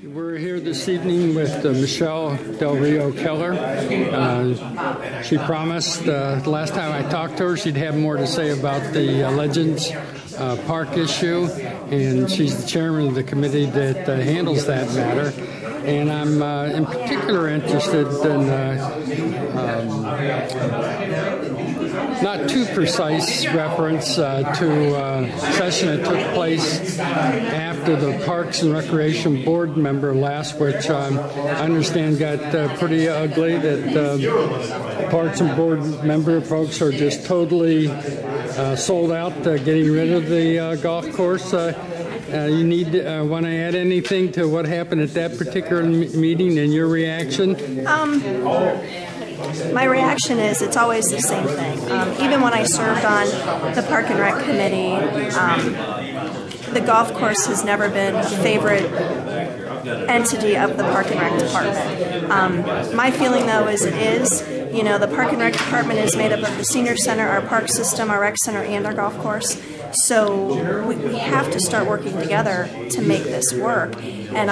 We're here this evening with Michelle Del Rio Keller. She promised the last time I talked to her she'd have more to say about the Legends Park issue, and she's the chairman of the committee that handles that matter. And I'm in particular interested in not too precise reference to a session that took place after the Parks and Recreation Board member last, which I understand got pretty ugly, that Parks and Board member folks are just totally sold out getting rid of the golf course. You want to add anything to what happened at that particular meeting and your reaction? My reaction is it's always the same thing. Even when I served on the Park and Rec Committee, the golf course has never been a favorite entity of the Park and Rec Department. My feeling, though, is it is. You know, the Park and Rec Department is made up of the senior center, our park system, our rec center, and our golf course. So we have to start working together to make this work. And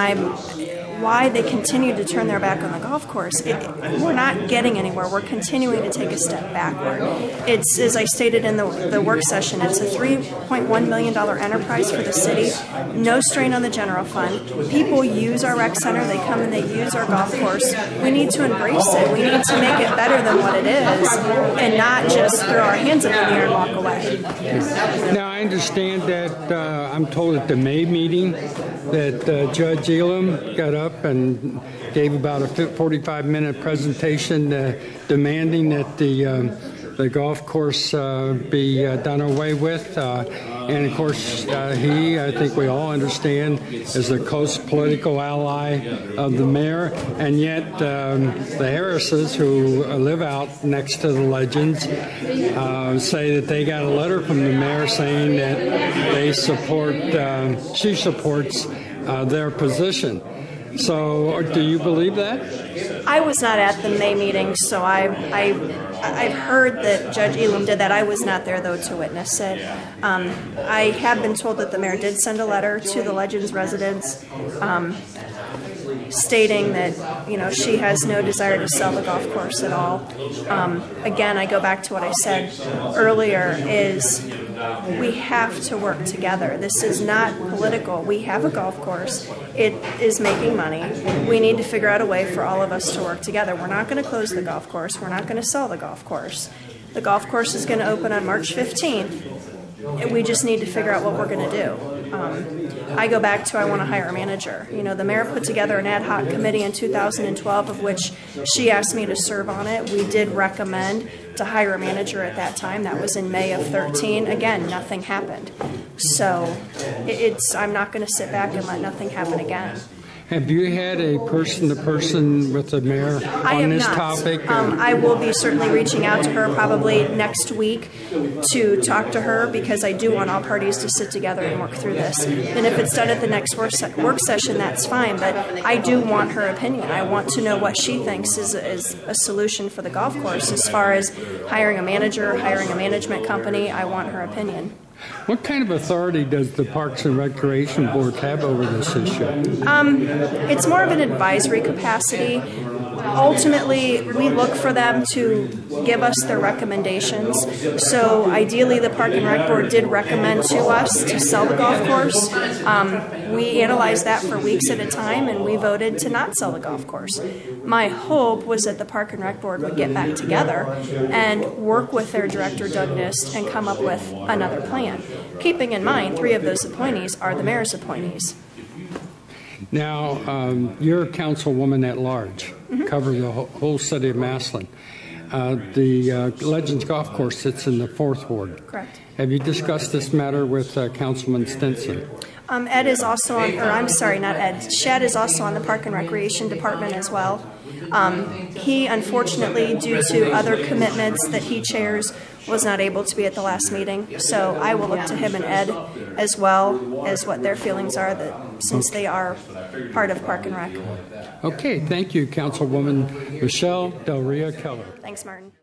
why they continue to turn their back on the golf course, we're not getting anywhere. We're continuing to take a step backward. It's, as I stated in the work session, it's a $3.1 million enterprise for the city, no strain on the general fund. People use our rec center, they come and they use our golf course. We need to embrace it. We need to make it better than what it is and not just throw our hands up in the air and walk away. Now, I understand that I'm told at the May meeting that Judge Elam got up and gave about a 45-minute presentation demanding that the golf course be done away with. And, of course, I think we all understand, is a close political ally of the mayor. And yet the Harrises, who live out next to the Legends, say that they got a letter from the mayor saying that they support, she supports their position. So, do you believe that? I was not at the May meeting, so I've heard that Judge Elam did that. I was not there, though, to witness it. I have been told that the mayor did send a letter to the Legends residents stating that, you know, she has no desire to sell the golf course at all. Again, I go back to what I said earlier, is we have to work together. This is not political. We have a golf course. It is making money. We need to figure out a way for all of us to work together. We're not going to close the golf course. We're not going to sell the golf course. The golf course is going to open on March 15th. We just need to figure out what we're going to do. I go back to I want to hire a manager. You know, the mayor put together an ad hoc committee in 2012, of which she asked me to serve on it. We did recommend to hire a manager at that time. That was in May of 13. Again, nothing happened. So I'm not going to sit back and let nothing happen again. Have you had a person-to-person with the mayor on this topic? I will be certainly reaching out to her probably next week to talk to her, because I do want all parties to sit together and work through this. And if it's done at the next work session, that's fine, but I do want her opinion. I want to know what she thinks is a solution for the golf course. As far as hiring a manager, hiring a management company, I want her opinion. What kind of authority does the Parks and Recreation Board have over this issue? It's more of an advisory capacity. Ultimately, we look for them to give us their recommendations. So ideally, the Park and Rec Board did recommend to us to sell the golf course. We analyzed that for weeks at a time, and we voted to not sell the golf course. My hope was that the Park and Rec Board would get back together and work with their director, Doug Nist, and come up with another plan. Keeping in mind, 3 of those appointees are the mayor's appointees. Now, you're a councilwoman at large, cover the whole city of Massillon. The Legends Golf Course sits in the 4th Ward. Correct. Have you discussed this matter with Councilman Stinson? Ed is also on, or I'm sorry, not Ed, Shad is also on the Park and Recreation Department as well. He, unfortunately, due to other commitments that he chairs, was not able to be at the last meeting. So I will look to him and Ed as well as what their feelings are, that since they are part of Park and Rec. Okay, thank you, Councilwoman Michelle Del Rio Keller. Thanks, Martin.